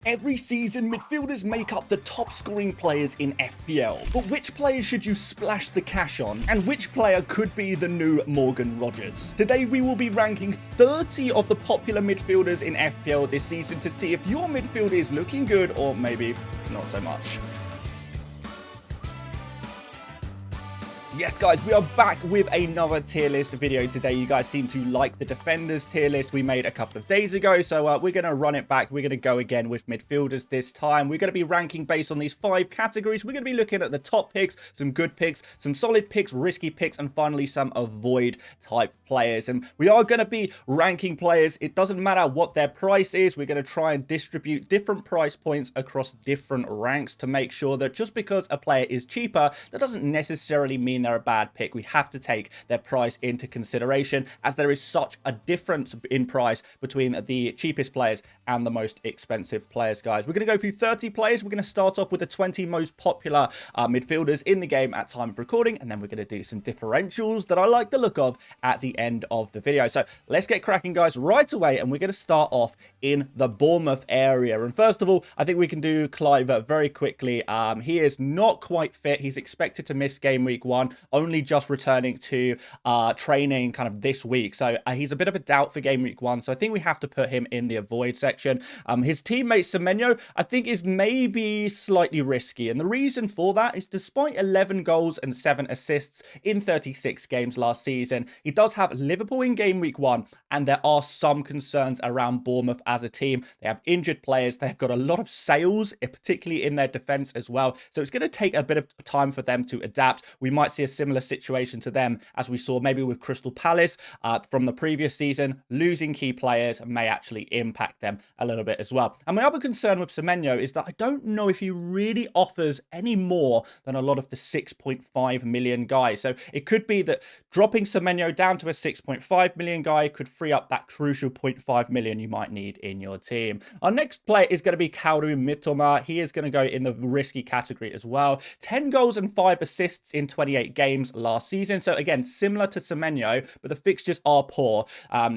Every season, midfielders make up the top scoring players in FPL. But which players should you splash the cash on? And which player could be the new Morgan Rogers? Today, we will be ranking 30 of the popular midfielders in FPL this season to see if your midfield is looking good or maybe not so much. Yes, guys, we are back with another tier list video today. You guys seem to like the defenders tier list we made a couple of days ago, so we're going to run it back. We're going to go again with midfielders this time. We're going to be ranking based on these 5 categories. We're going to be looking at the top picks, some good picks, some solid picks, risky picks, and finally some avoid type players. And we are going to be ranking players. It doesn't matter what their price is. We're going to try and distribute different price points across different ranks to make sure that just because a player is cheaper, that doesn't necessarily mean they're a bad pick. We have to take their price into consideration, as there is such a difference in price between the cheapest players and the most expensive players, guys. We're going to go through 30 players. We're going to start off with the 20 most popular midfielders in the game at time of recording, and then we're going to do some differentials that I like the look of at the end of the video. So let's get cracking, guys, right away, and we're going to start off in the Bournemouth area. And first of all, I think we can do Clive very quickly. He is not quite fit. He's expected to miss game week 1, only just returning to training kind of this week. So he's a bit of a doubt for game week 1. So I think we have to put him in the avoid section. His teammate Semenyo, I think, is maybe slightly risky. And the reason for that is despite 11 goals and 7 assists in 36 games last season, he does have Liverpool in game week 1. And there are some concerns around Bournemouth as a team. They have injured players. They've got a lot of sales, particularly in their defense as well. So it's going to take a bit of time for them to adapt. We might see a similar situation to them as we saw maybe with Crystal Palace from the previous season. Losing key players may actually impact them a little bit as well. And my other concern with Semenyo is that I don't know if he really offers any more than a lot of the 6.5 million guys. So it could be that dropping Semenyo down to a 6.5 million guy could free up that crucial 0.5 million you might need in your team. Our next player is going to be Mitoma. He is going to go in the risky category as well. 10 goals and 5 assists in 28 games last season. So again, similar to Semenyo, but the fixtures are poor.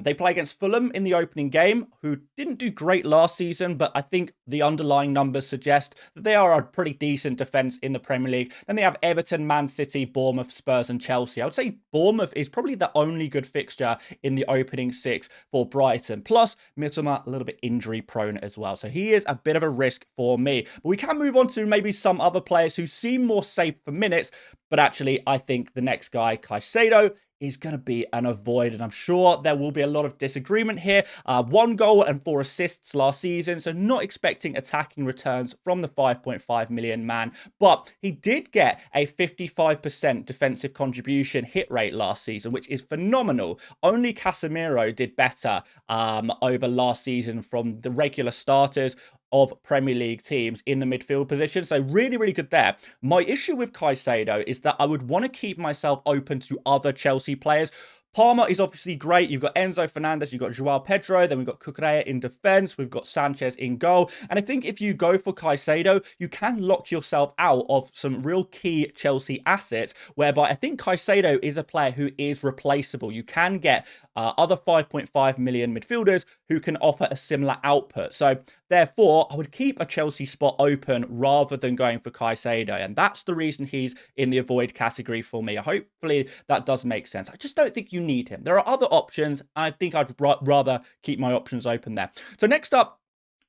They play against Fulham in the opening game, who didn't do great last season, but I think the underlying numbers suggest that they are a pretty decent defense in the Premier League. Then they have Everton, Man City, Bournemouth, Spurs, and Chelsea. I would say Bournemouth is probably the only good fixture in the opening 6 for Brighton. Plus, Mitoma a little bit injury prone as well. So he is a bit of a risk for me. But we can move on to maybe some other players who seem more safe for minutes. But actually, I think the next guy, Caicedo, is going to be an avoid, and I'm sure there will be a lot of disagreement here. 1 goal and 4 assists last season, so not expecting attacking returns from the 5.5 million man, but he did get a 55% defensive contribution hit rate last season, which is phenomenal. Only Casemiro did better over last season from the regular starters of Premier League teams in the midfield position. So really, really good there. My issue with Caicedo is that I would want to keep myself open to other Chelsea players. Palmer is obviously great. You've got Enzo Fernandez, you've got Joao Pedro, then we've got Cucurella in defense, we've got Sanchez in goal. And I think if you go for Caicedo, you can lock yourself out of some real key Chelsea assets, whereby I think Caicedo is a player who is replaceable. You can get other 5.5 million midfielders who can offer a similar output. So therefore, I would keep a Chelsea spot open rather than going for Caicedo. And that's the reason he's in the avoid category for me. Hopefully that does make sense. I just don't think you need him. There are other options. I think I'd rather keep my options open there. So next up,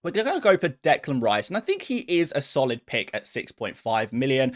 we're going to go for Declan Rice, and I think he is a solid pick at 6.5 million.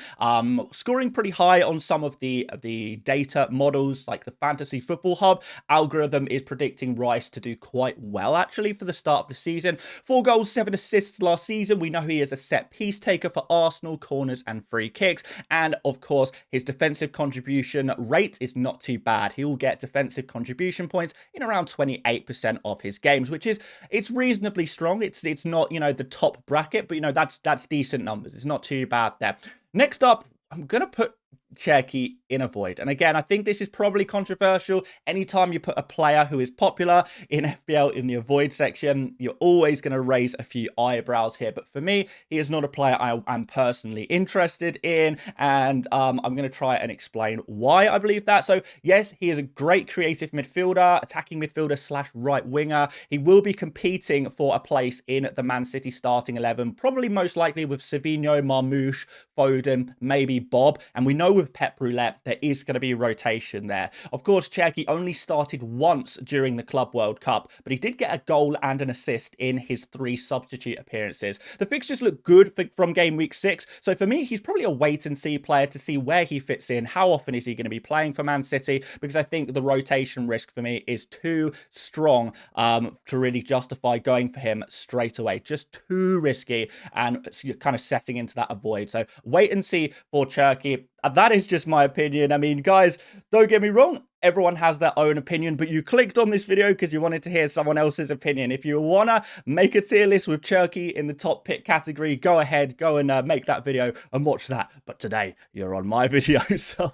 Scoring pretty high on some of the data models, like the Fantasy Football Hub algorithm is predicting Rice to do quite well, actually, for the start of the season. 4 goals, 7 assists last season. We know he is a set piece taker for Arsenal, corners, and free kicks. And, of course, his defensive contribution rate is not too bad. He will get defensive contribution points in around 28% of his games, which is, it's reasonably strong. It's not, you know, the top bracket, but, you know, that's decent numbers. It's not too bad there. Next up, I'm going to put Cherky in a void. And again, I think this is probably controversial. Anytime you put a player who is popular in FPL in the avoid section, you're always going to raise a few eyebrows here. But for me, he is not a player I am personally interested in. And I'm going to try and explain why I believe that. So yes, he is a great creative midfielder, attacking midfielder slash right winger. He will be competing for a place in the Man City starting 11, probably most likely with Semenyo, Marmoush, Foden, maybe Bob. And we know with Pep Roulette, there is going to be rotation there. Of course, Cherky only started once during the Club World Cup, but he did get a goal and an assist in his 3 substitute appearances. The fixtures look good from game week 6, so for me, he's probably a wait-and-see player to see where he fits in, how often is he going to be playing for Man City, because I think the rotation risk for me is too strong to really justify going for him straight away. Just too risky, and you're kind of setting into that avoid. So wait and see for Cherky. That is just my opinion. I mean, guys, don't get me wrong. Everyone has their own opinion, but you clicked on this video because you wanted to hear someone else's opinion. If you want to make a tier list with Cherky in the top pick category, go ahead, go and make that video and watch that. But today, you're on my video. So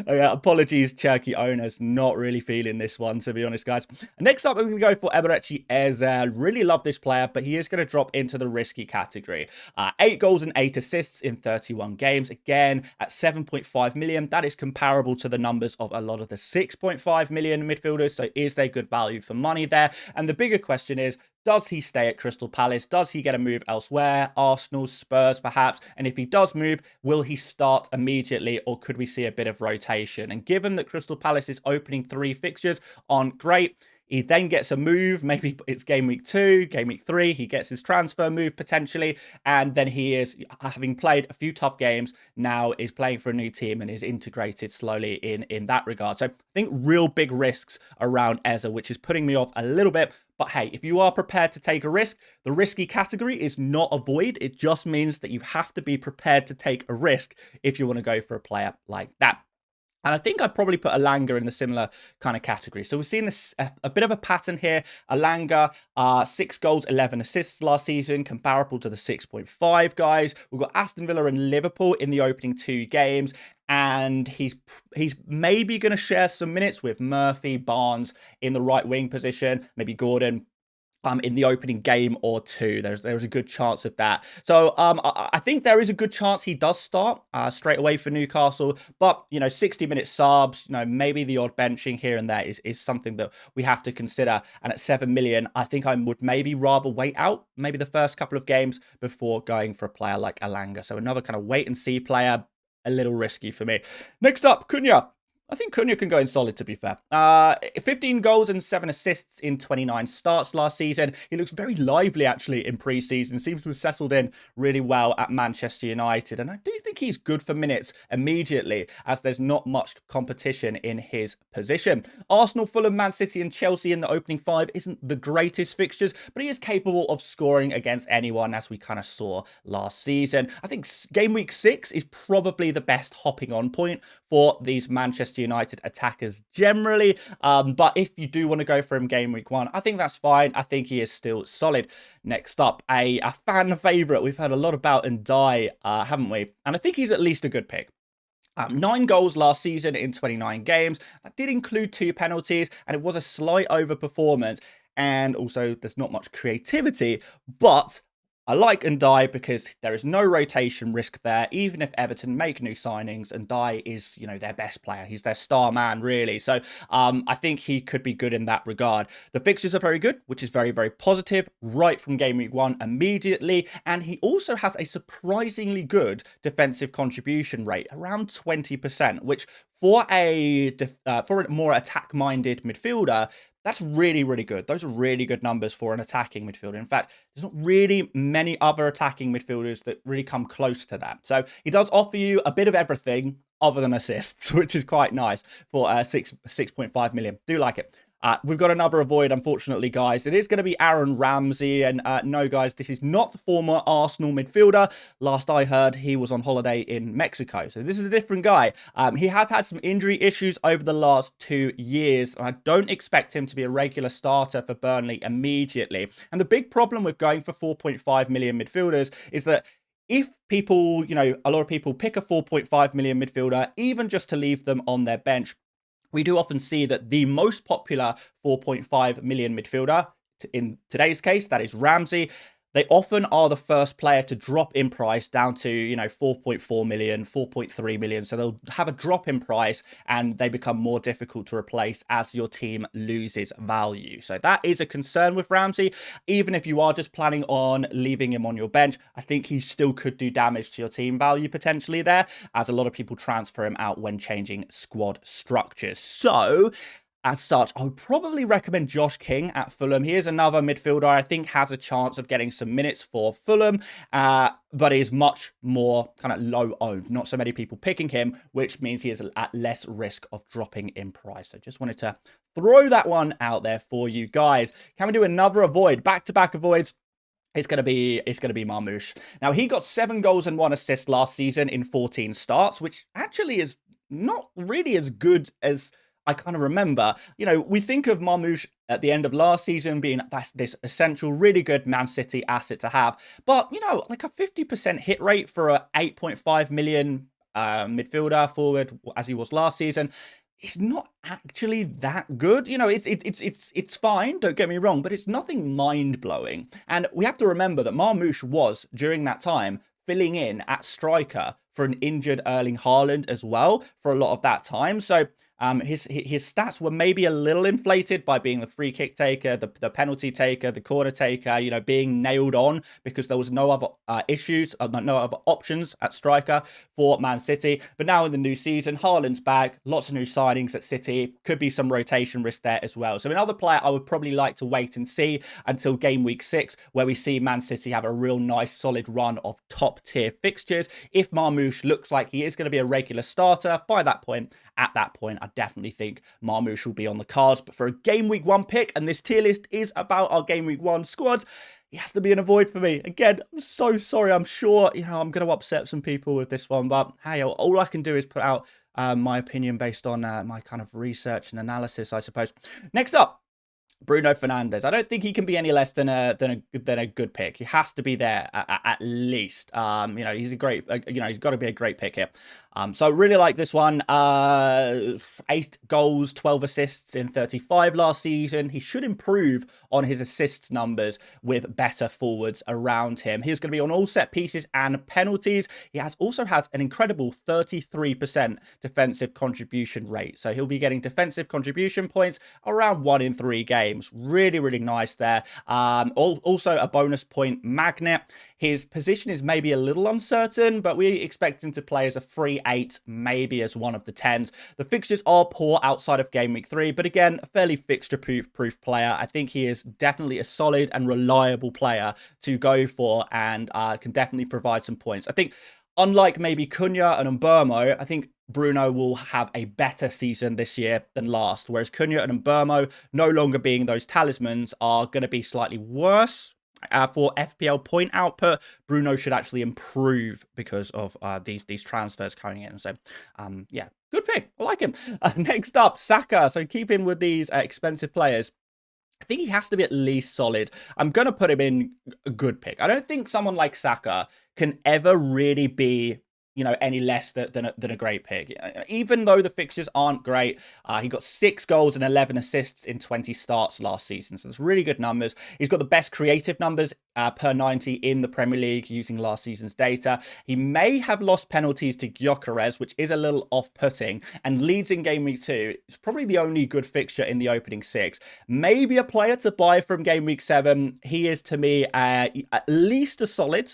apologies, Cherky owners, not really feeling this one, to be honest, guys. Next up, I'm going to go for Eberechi Eze. Really love this player, but he is going to drop into the risky category. 8 goals and 8 assists in 31 games. Again, at 7.5 million, that is comparable to the numbers of a lot of the 6.5 million midfielders. So is there good value for money there? And the bigger question is, does he stay at Crystal Palace? Does he get a move elsewhere? Arsenal, Spurs, perhaps? And if he does move, will he start immediately, or could we see a bit of rotation? And given that Crystal Palace's opening 3 fixtures aren't great, he then gets a move. Maybe it's game week 2, game week 3. He gets his transfer move potentially. And then he is, having played a few tough games, now is playing for a new team and is integrated slowly in that regard. So I think real big risks around Eze, which is putting me off a little bit. But hey, if you are prepared to take a risk, the risky category is not a void. It just means that you have to be prepared to take a risk if you want to go for a player like that. And I think I'd probably put Elanga in the similar kind of category. So we're seeing this a bit of a pattern here. Elanga, 6 goals, 11 assists last season, comparable to the 6.5 guys. We've got Aston Villa and Liverpool in the opening 2 games. And he's maybe going to share some minutes with Murphy, Barnes in the right wing position, maybe Gordon in the opening game or 2. There's a good chance of that. So I think there is a good chance he does start straight away for Newcastle. But, 60-minute subs, maybe the odd benching here and there is something that we have to consider. And at 7 million, I think I would maybe rather wait out maybe the first couple of games before going for a player like Elanga. So another kind of wait and see player, a little risky for me. Next up, Cunha. I think Cunha can go in solid, to be fair. 15 goals and 7 assists in 29 starts last season. He looks very lively, actually, in pre-season. Seems to have settled in really well at Manchester United. And I do think he's good for minutes immediately, as there's not much competition in his position. Arsenal, Fulham, Man City and Chelsea in the opening 5 isn't the greatest fixtures, but he is capable of scoring against anyone, as we kind of saw last season. I think game week 6 is probably the best hopping on point for these Manchester United attackers generally, but if you do want to go for him game week 1, I think that's fine. I think he is still solid. Next up, a fan favourite. We've heard a lot about Ndiaye, haven't we? And I think he's at least a good pick. 9 goals last season in 29 games. That did include 2 penalties, and it was a slight overperformance. And also, there's not much creativity, but I like Ndiaye because there is no rotation risk there. Even if Everton make new signings, Ndiaye is, their best player. He's their star man, really. So I think he could be good in that regard. The fixtures are very good, which is very, very positive, right from game week 1 immediately. And he also has a surprisingly good defensive contribution rate, around 20%, which for a more attack-minded midfielder, that's really, really good. Those are really good numbers for an attacking midfielder. In fact, there's not really many other attacking midfielders that really come close to that. So he does offer you a bit of everything other than assists, which is quite nice for 6.5 million. Do like it. We've got another avoid, unfortunately, guys. It is going to be Aaron Ramsey. And no, guys, this is not the former Arsenal midfielder. Last I heard, he was on holiday in Mexico. So this is a different guy. He has had some injury issues over the last 2 years. And I don't expect him to be a regular starter for Burnley immediately. And the big problem with going for 4.5 million midfielders is that if people, you know, a lot of people pick a 4.5 million midfielder, even just to leave them on their bench, we do often see that the most popular 4.5 million midfielder, in today's case, that is Ramsey, they often are the first player to drop in price down to, you know, 4.4 million, 4.3 million. So they'll have a drop in price and they become more difficult to replace as your team loses value. So that is a concern with Ramsey. Even if you are just planning on leaving him on your bench, I think he still could do damage to your team value potentially there, as a lot of people transfer him out when changing squad structures. So as such, I would probably recommend Josh King at Fulham. He is another midfielder I think has a chance of getting some minutes for Fulham, but is much more kind of low owned. Not so many people picking him, which means he is at less risk of dropping in price. So just wanted to throw that one out there for you guys. Can we do another avoid? Back-to-back avoids. It's gonna be Marmoush. Now, he got 7 goals and 1 assist last season in 14 starts, which actually is not really as good as I kind of remember. You know, we think of Marmoush at the end of last season being this essential, really good Man City asset to have. But, you know, like a 50% hit rate for a 8.5 million midfielder forward, as he was last season, it's not actually that good. You know, it's fine, don't get me wrong, but it's nothing mind-blowing. And we have to remember that Marmoush was, during that time, filling in at striker for an injured Erling Haaland as well for a lot of that time. So his stats were maybe a little inflated by being the free kick taker, the penalty taker, the corner taker, you know, being nailed on because there was no other no other options at striker for Man City. But now in the new season, Haaland's back, lots of new signings at City, could be some rotation risk there as well. So another player I would probably like to wait and see until game week 6, where we see Man City have a real nice solid run of top tier fixtures. If Marmoush looks like he is going to be a regular starter by that point, at that point, I definitely think Marmoush will be on the cards. But for a Game Week 1 pick, and this tier list is about our Game Week 1 squads, he has to be an avoid for me. Again, I'm so sorry. I'm sure, you know, I'm going to upset some people with this one. But hey, all I can do is put out my opinion based on my kind of research and analysis, I suppose. Next up, Bruno Fernandes. I don't think he can be any less than a good pick. He has to be there at least. You know, he's a great. You know, he's got to be a great pick here. So I really like this one. 8 goals, 12 assists in 35 last season. He should improve on his assists numbers with better forwards around him. He's going to be on all set pieces and penalties. He also has an incredible 33% defensive contribution rate. So he'll be getting defensive contribution points around 1 in 3 games. Really, really nice there. Also a bonus point magnet. His position is maybe a little uncertain, but we expect him to play as a free 8, maybe as one of the 10s. The fixtures are poor outside of Game Week 3, but again, a fairly fixture-proof player. I think he is definitely a solid and reliable player to go for, and can definitely provide some points. I think, unlike maybe Cunha and Mbeumo, I think Bruno will have a better season this year than last, whereas Cunha and Mbeumo, no longer being those talismans, are going to be slightly worse. For FPL point output, Bruno should actually improve because of these transfers coming in. So, yeah, good pick. I like him. Next up, Saka. So keeping with these expensive players, I think he has to be at least solid. I'm going to put him in a good pick. I don't think someone like Saka can ever really be, you know, any less than a great pick. Even though the fixtures aren't great, he got 6 goals and 11 assists in 20 starts last season. So that's really good numbers. He's got the best creative numbers per 90 in the Premier League using last season's data. He may have lost penalties to Gyökeres, which is a little off-putting, and Leeds in Game Week 2 is probably the only good fixture in the opening 6. Maybe a player to buy from Game Week 7. He is, to me, at least a solid.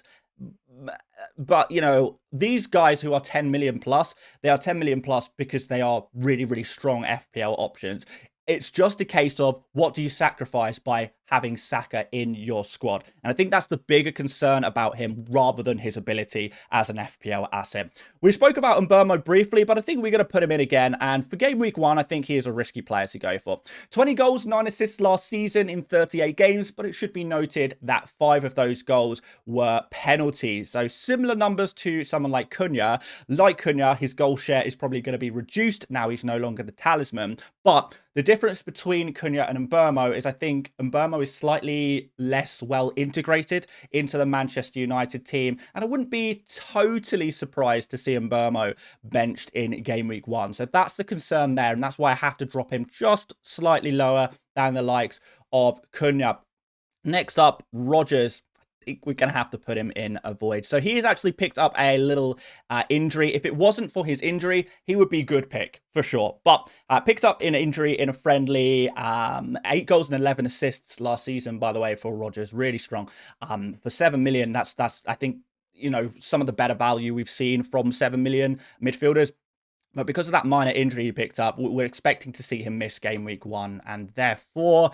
But, you know, these guys who are 10 million plus, they are 10 million plus because they are really, really strong FPL options. It's just a case of what do you sacrifice by having Saka in your squad? And I think that's the bigger concern about him rather than his ability as an FPL asset. We spoke about Mbeumo briefly, but I think we're going to put him in again. And for Game Week 1, I think he is a risky player to go for. 20 goals, 9 assists last season in 38 games, but it should be noted that 5 of those goals were penalties. So similar numbers to someone like Cunha. Like Cunha, his goal share is probably going to be reduced. Now he's no longer the talisman, but The difference between Cunha and Mbeumo is I think Mbeumo is slightly less well integrated into the Manchester United team, and I wouldn't be totally surprised to see Mbeumo benched in game week 1. So that's the concern there, and that's why I have to drop him just slightly lower than the likes of Cunha. Next up, Rodgers. We're going to have to put him in a void. So he has actually picked up a little injury. If it wasn't for his injury, he would be a good pick for sure. But picked up an injury in a friendly, 8 goals and 11 assists last season, by the way, for Rodgers. Really strong. For 7 million, that's I think, you know, some of the better value we've seen from 7 million midfielders. But because of that minor injury he picked up, we're expecting to see him miss game week 1. And therefore,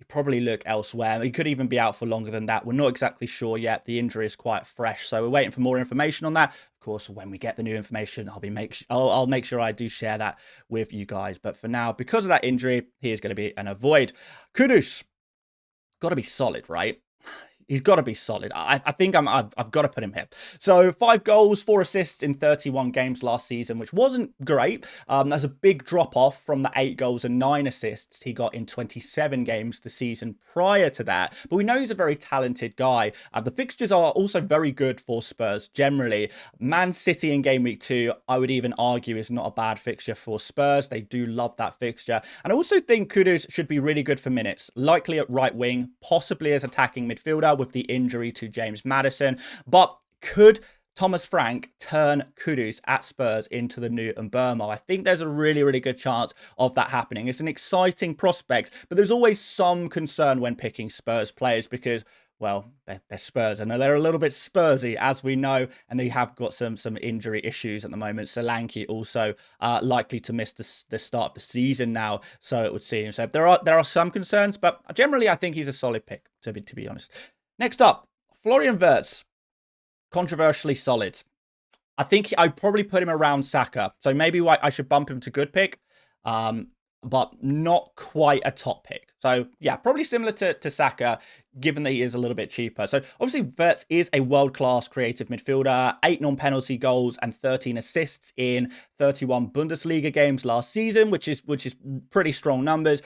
probably look elsewhere. He could even be out for longer than that. We're not exactly sure yet. The injury is quite fresh, so we're waiting for more information on that. Of course, when we get the new information, I'll make sure I do share that with you guys. But for now, because of that injury, he is going to be an avoid. Kudus, got to be solid, right? He's got to be solid. I think I've got to put him here. So 5 goals, 4 assists in 31 games last season, which wasn't great. That's a big drop off from the 8 goals and 9 assists he got in 27 games the season prior to that. But we know he's a very talented guy. The fixtures are also very good for Spurs generally. Man City in game week 2, I would even argue, is not a bad fixture for Spurs. They do love that fixture. And I also think Kudus should be really good for minutes, likely at right wing, possibly as attacking midfielder with the injury to James Maddison. But could Thomas Frank turn Kudus at Spurs into the new Mbeumo? I think there's a really, really good chance of that happening. It's an exciting prospect, but there's always some concern when picking Spurs players because, well, they're Spurs and they're a little bit Spursy, as we know, and they have got some injury issues at the moment. Solanke also likely to miss the start of the season now, so it would seem. So there are some concerns, but generally I think he's a solid pick, to be honest. Next up, Florian Wirtz, controversially solid. I think I'd probably put him around Saka, so maybe I should bump him to good pick, but not quite a top pick. So yeah, probably similar to Saka, given that he is a little bit cheaper. So obviously Vertz is a world-class creative midfielder, 8 non-penalty goals and 13 assists in 31 Bundesliga games last season, which is pretty strong numbers.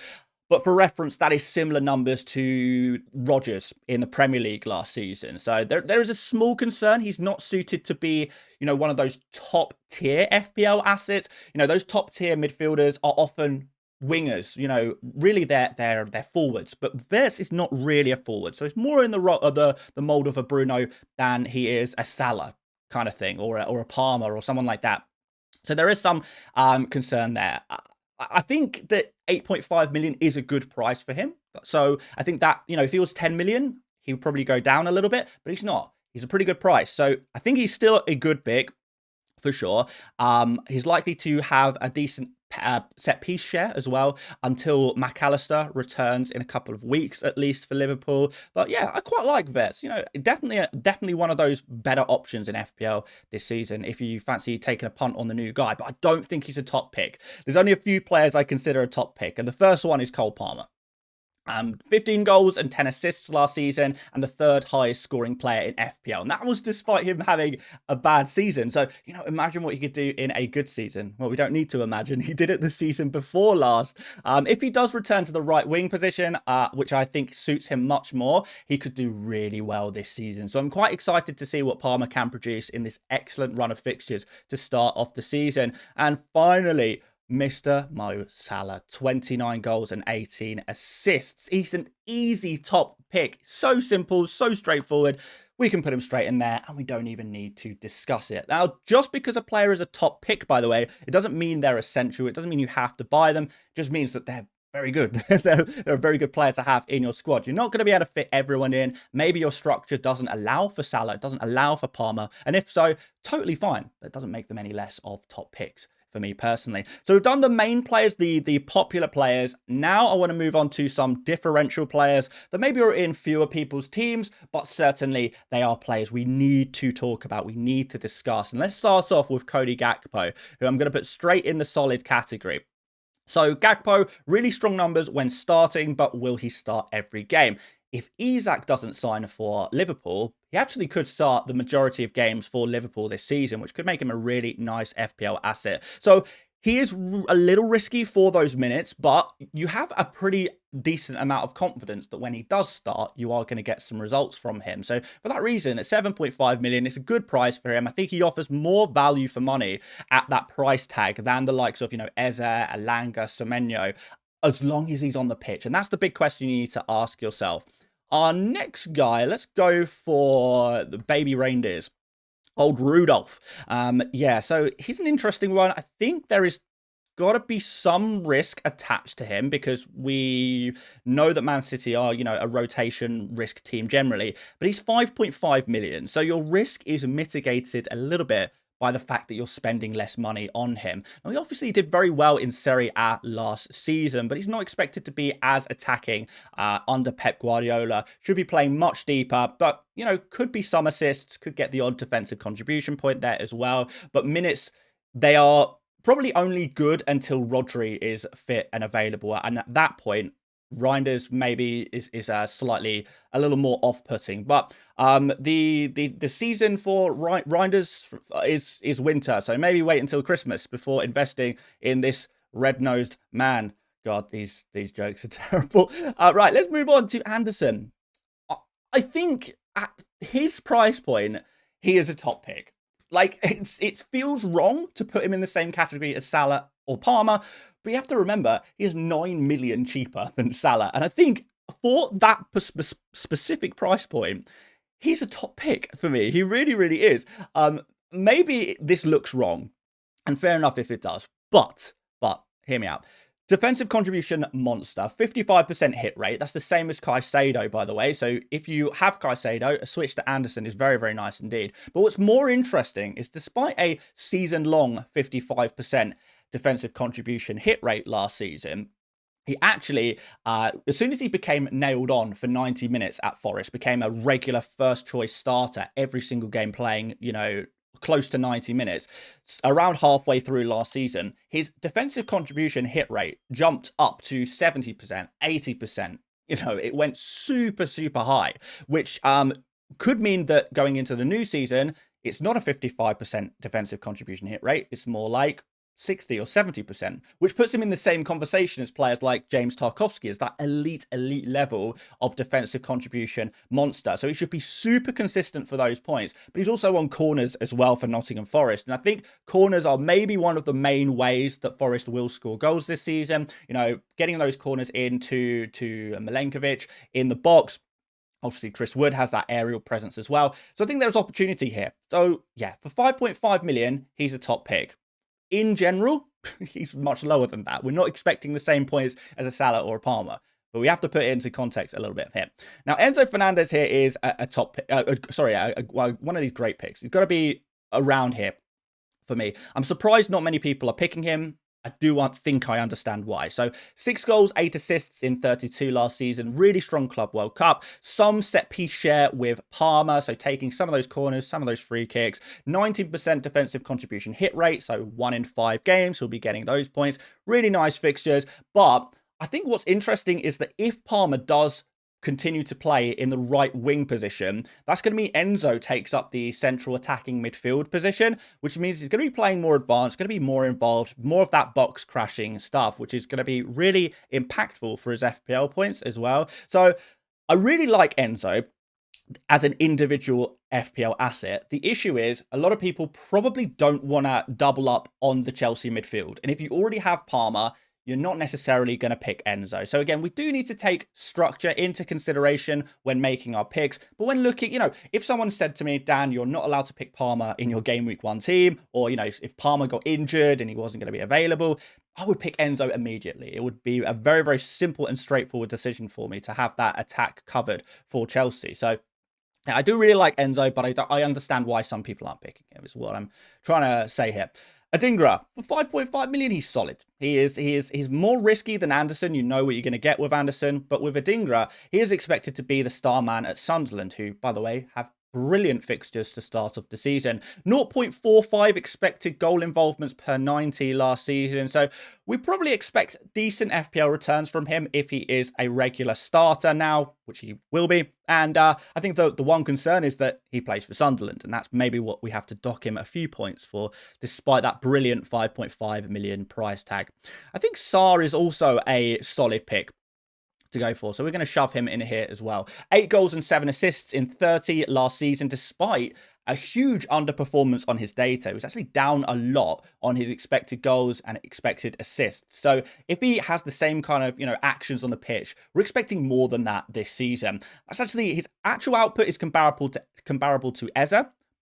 But for reference, that is similar numbers to Rodgers in the Premier League last season. So there is a small concern. He's not suited to be, you know, one of those top tier FPL assets. You know, those top tier midfielders are often wingers. You know, really they're forwards. But Vertz is not really a forward. So it's more in the mold of a Bruno than he is a Salah kind of thing, or a Palmer or someone like that. So there is some concern there. I think that 8.5 million is a good price for him. So I think that, you know, if he was 10 million, he would probably go down a little bit, but he's not. He's a pretty good price. So I think he's still a good pick for sure. He's likely to have a decent set piece share as well until McAllister returns in a couple of weeks at least for Liverpool. But yeah, I quite like Vertz. You know, definitely one of those better options in FPL this season if you fancy taking a punt on the new guy. But I don't think he's a top pick. There's only a few players I consider a top pick, and the first one is Cole Palmer. 15 goals and 10 assists last season, and the 3rd highest scoring player in FPL. And that was despite him having a bad season. So, you know, imagine what he could do in a good season. Well, we don't need to imagine. He did it the season before last. If he does return to the right wing position, which I think suits him much more, he could do really well this season. So I'm quite excited to see what Palmer can produce in this excellent run of fixtures to start off the season. And finally, Mr. Mo Salah, 29 goals and 18 assists. He's an easy top pick. So simple, so straightforward. We can put him straight in there and we don't even need to discuss it. Now, just because a player is a top pick, by the way, it doesn't mean they're essential. It doesn't mean you have to buy them. It just means that they're very good. They're a very good player to have in your squad. You're not going to be able to fit everyone in. Maybe your structure doesn't allow for Salah. It doesn't allow for Palmer. And if so, totally fine. But it doesn't make them any less of top picks for me personally. So we've done the main players, the popular players. Now I want to move on to some differential players that maybe are in fewer people's teams, but certainly they are players we need to talk about, we need to discuss. And let's start off with Cody Gakpo, who I'm going to put straight in the solid category. So Gakpo, really strong numbers when starting, but will he start every game? If Isak doesn't sign for Liverpool, he actually could start the majority of games for Liverpool this season, which could make him a really nice FPL asset. So He is a little risky for those minutes, but you have a pretty decent amount of confidence that when he does start, you are going to get some results from him. So for that reason, at 7.5 million, it's a good price for him. I think he offers more value for money at that price tag than the likes of, Eze, Elanga, Semenyo, as long as he's on the pitch. And that's the big question you need to ask yourself. Our next guy, let's go for the baby reindeers. Old Rudolph. Yeah, so he's an interesting one. I think there is got to be some risk attached to him because we know that Man City are, a rotation risk team generally, but he's 5.5 million. So your risk is mitigated a little bit by the fact that you're spending less money on him. Now, he obviously did very well in Serie A last season, but he's not expected to be as attacking under Pep Guardiola. Should be playing much deeper, but, could be some assists, could get the odd defensive contribution point there as well. But minutes, they are probably only good until Rodri is fit and available. And at that point, Reinders maybe is slightly a little more off-putting, but the season for Reinders is winter, so maybe wait until Christmas before investing in this red-nosed man. God, these jokes are terrible. Right, let's move on to Anderson. I think at his price point, he is a top pick. Like, it feels wrong to put him in the same category as Salah or Palmer, but you have to remember, he is 9 million cheaper than Salah. And I think for that specific price point, he's a top pick for me. He really, really is. Maybe this looks wrong, and fair enough if it does. But hear me out. Defensive contribution monster, 55% hit rate. That's the same as Caicedo, by the way. So if you have Caicedo, a switch to Anderson is very, very nice indeed. But what's more interesting is despite a season-long 55% defensive contribution hit rate last season, he actually, as soon as he became nailed on for 90 minutes at Forest, became a regular first-choice starter every single game playing, close to 90 minutes, around halfway through last season, his defensive contribution hit rate jumped up to 70%, 80%. It went super, super high, which could mean that going into the new season, it's not a 55% defensive contribution hit rate. It's more like 60 or 70%, which puts him in the same conversation as players like James Tarkowski, as that elite level of defensive contribution monster. So he should be super consistent for those points. But he's also on corners as well for Nottingham Forest. And I think corners are maybe one of the main ways that Forest will score goals this season. Getting those corners into Milenkovic in the box. Obviously, Chris Wood has that aerial presence as well. So I think there's opportunity here. So yeah, for 5.5 million, he's a top pick. In general, he's much lower than that. We're not expecting the same points as a Salah or a Palmer, but we have to put it into context a little bit here. Now, Enzo Fernandez here is a top pick. One of these great picks. He's got to be around here for me. I'm surprised not many people are picking him. I do think I understand why. So 6 goals, 8 assists in 32 last season. Really strong Club World Cup. Some set piece share with Palmer. So taking some of those corners, some of those free kicks. 19% defensive contribution hit rate. So 1 in 5 games, he'll be getting those points. Really nice fixtures. But I think what's interesting is that if Palmer does continue to play in the right wing position, that's going to mean Enzo takes up the central attacking midfield position, which means he's going to be playing more advanced, going to be more involved, more of that box crashing stuff, which is going to be really impactful for his FPL points as well. So I really like Enzo as an individual FPL asset. The issue is a lot of people probably don't want to double up on the Chelsea midfield. And if you already have Palmer, you're not necessarily going to pick Enzo. So again, we do need to take structure into consideration when making our picks. But when looking, if someone said to me, Dan, you're not allowed to pick Palmer in your Gameweek 1 team, or, if Palmer got injured and he wasn't going to be available, I would pick Enzo immediately. It would be a very, very simple and straightforward decision for me to have that attack covered for Chelsea. So I do really like Enzo, but I understand why some people aren't picking him, is what I'm trying to say here. Adingra, for 5.5 million, he's solid. He's more risky than Anderson. You know what you're going to get with Anderson. But with Adingra, he is expected to be the star man at Sunderland, who, by the way, have brilliant fixtures to start off the season. 0.45 expected goal involvements per 90 last season. So we probably expect decent FPL returns from him if he is a regular starter now, which he will be. And I think the one concern is that he plays for Sunderland, and that's maybe what we have to dock him a few points for, despite that brilliant 5.5 million price tag. I think Salah is also a solid pick to go for, so we're going to shove him in here as well. 8 goals and 7 assists in 30 last season, despite a huge underperformance on his data. He was actually down a lot on his expected goals and expected assists. So if he has the same kind of, actions on the pitch, we're expecting more than that this season. That's actually, his actual output is comparable to Eze,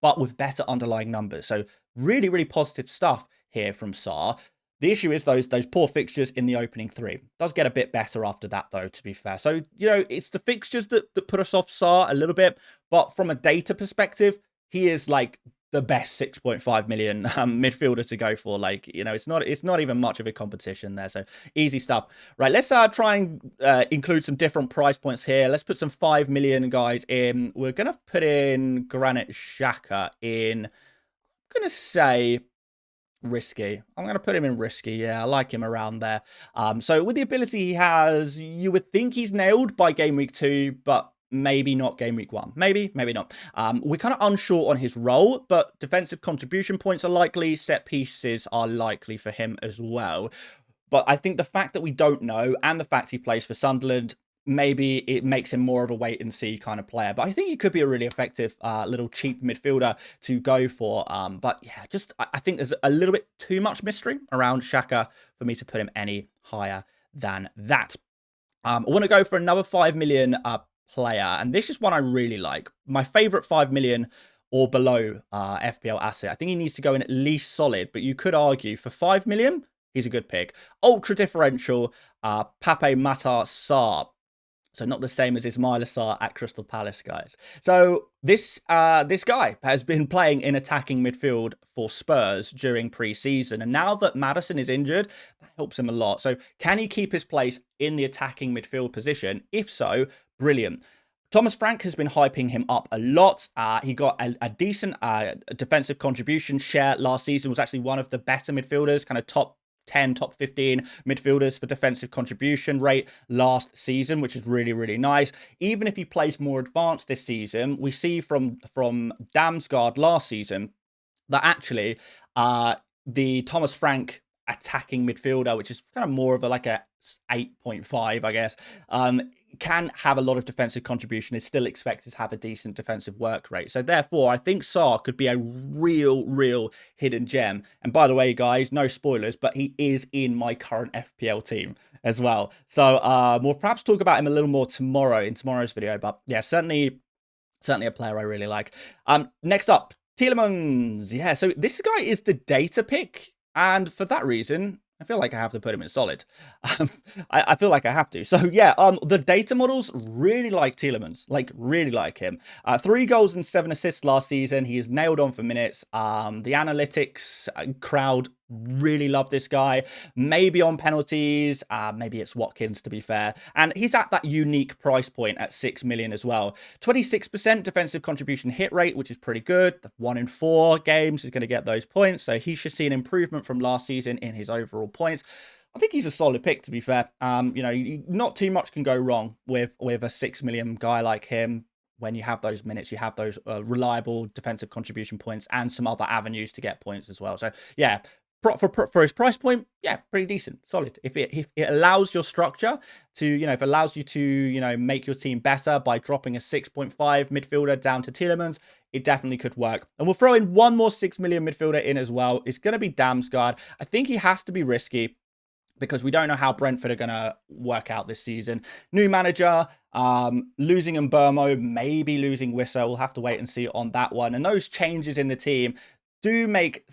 but with better underlying numbers. So really, really positive stuff here from Salah. The issue is those poor fixtures in the opening 3. Does get a bit better after that, though, to be fair. So, it's the fixtures that put us off Salah a little bit. But from a data perspective, he is like the best 6.5 million midfielder to go for. Like, it's not even much of a competition there. So easy stuff. Right, let's try and include some different price points here. Let's put some 5 million guys in. We're going to put in Granit Xhaka in, I'm going to say, risky. I'm going to put him in risky. Yeah, I like him around there. So with the ability he has, you would think he's nailed by game week 2, but maybe not game week 1. Maybe not. We're kind of unsure on his role, but defensive contribution points are likely. Set pieces are likely for him as well. But I think the fact that we don't know, and the fact he plays for Sunderland, maybe it makes him more of a wait and see kind of player. But I think he could be a really effective little cheap midfielder to go for. But yeah, I think there's a little bit too much mystery around Xhaka for me to put him any higher than that. I want to go for another 5 million player, and this is one I really like. My favorite 5 million or below FPL asset. I think he needs to go in at least solid, but you could argue for 5 million, he's a good pick. Ultra differential, Pape Matar Sarr. So not the same as Ismail Assar at Crystal Palace, guys. So this guy has been playing in attacking midfield for Spurs during pre-season. And now that Maddison is injured, that helps him a lot. So can he keep his place in the attacking midfield position? If so, brilliant. Thomas Frank has been hyping him up a lot. He got a decent defensive contribution share last season. Was actually one of the better midfielders, kind of top 10, top 15 midfielders for defensive contribution rate last season, which is really, really nice. Even if he plays more advanced this season, we see from Damsgaard last season that actually the Thomas Frank attacking midfielder, which is kind of more of a 8.5, I guess, can have a lot of defensive contribution, is still expected to have a decent defensive work rate. So therefore, I think Saar could be a real hidden gem. And by the way, guys, no spoilers, but he is in my current FPL team as well. So we'll perhaps talk about him a little more tomorrow in tomorrow's video. But yeah, certainly a player I really like. Next up, Tielemans. Yeah, so this guy is the data pick. And for that reason, I feel like I have to put him in solid. I feel like I have to. So yeah, the data models really like Tielemans, really like him. 3 goals and 7 assists last season. He is nailed on for minutes. The analytics crowd really love this guy. Maybe on penalties, maybe it's Watkins, to be fair. And he's at that unique price point at 6 million as well. 26% defensive contribution hit rate, which is pretty good. 1 in 4 games is going to get those points. So he should see an improvement from last season in his overall points. I think he's a solid pick, to be fair. Not too much can go wrong with a 6 million guy like him. When you have those minutes, you have those reliable defensive contribution points and some other avenues to get points as well. So yeah, for his price point, yeah, pretty decent, solid. If it allows your structure to, if it allows you to, make your team better by dropping a 6.5 midfielder down to Tielemans, it definitely could work. And we'll throw in one more 6 million midfielder in as well. It's going to be Damsgaard. I think he has to be risky, because we don't know how Brentford are going to work out this season. New manager, losing Mbeumo, maybe losing Wirtz. We'll have to wait and see on that one. And those changes in the team do make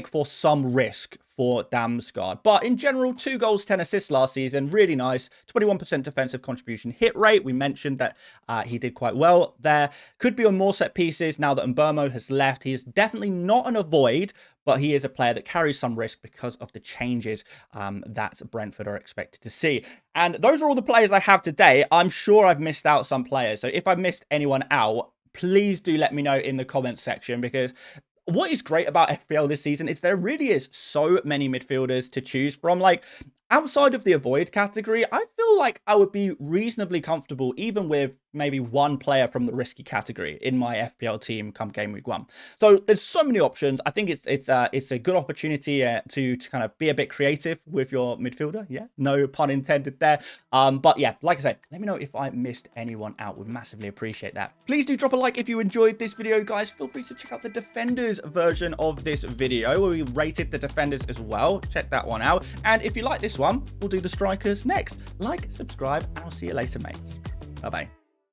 for some risk for Damsgaard. But in general, 2 goals, 10 assists last season. Really nice. 21% defensive contribution hit rate. We mentioned that he did quite well there. Could be on more set pieces now that Mbeumo has left. He is definitely not an avoid, but he is a player that carries some risk because of the changes that Brentford are expected to see. And those are all the players I have today. I'm sure I've missed out some players. So if I missed anyone out, please do let me know in the comments section, because what is great about FPL this season is there really is so many midfielders to choose from. Like, outside of the avoid category, I feel like I would be reasonably comfortable even with maybe one player from the risky category in my FPL team come game week 1. So there's so many options. I think it's a good opportunity to kind of be a bit creative with your midfielder. Yeah, no pun intended there. But yeah, like I said, let me know if I missed anyone out. Would massively appreciate that. Please do drop a like if you enjoyed this video, guys. Feel free to check out the Defenders version of this video where we rated the Defenders as well. Check that one out. And if you like this one, we'll do the Strikers next. Like, subscribe, and I'll see you later, mates. Bye-bye.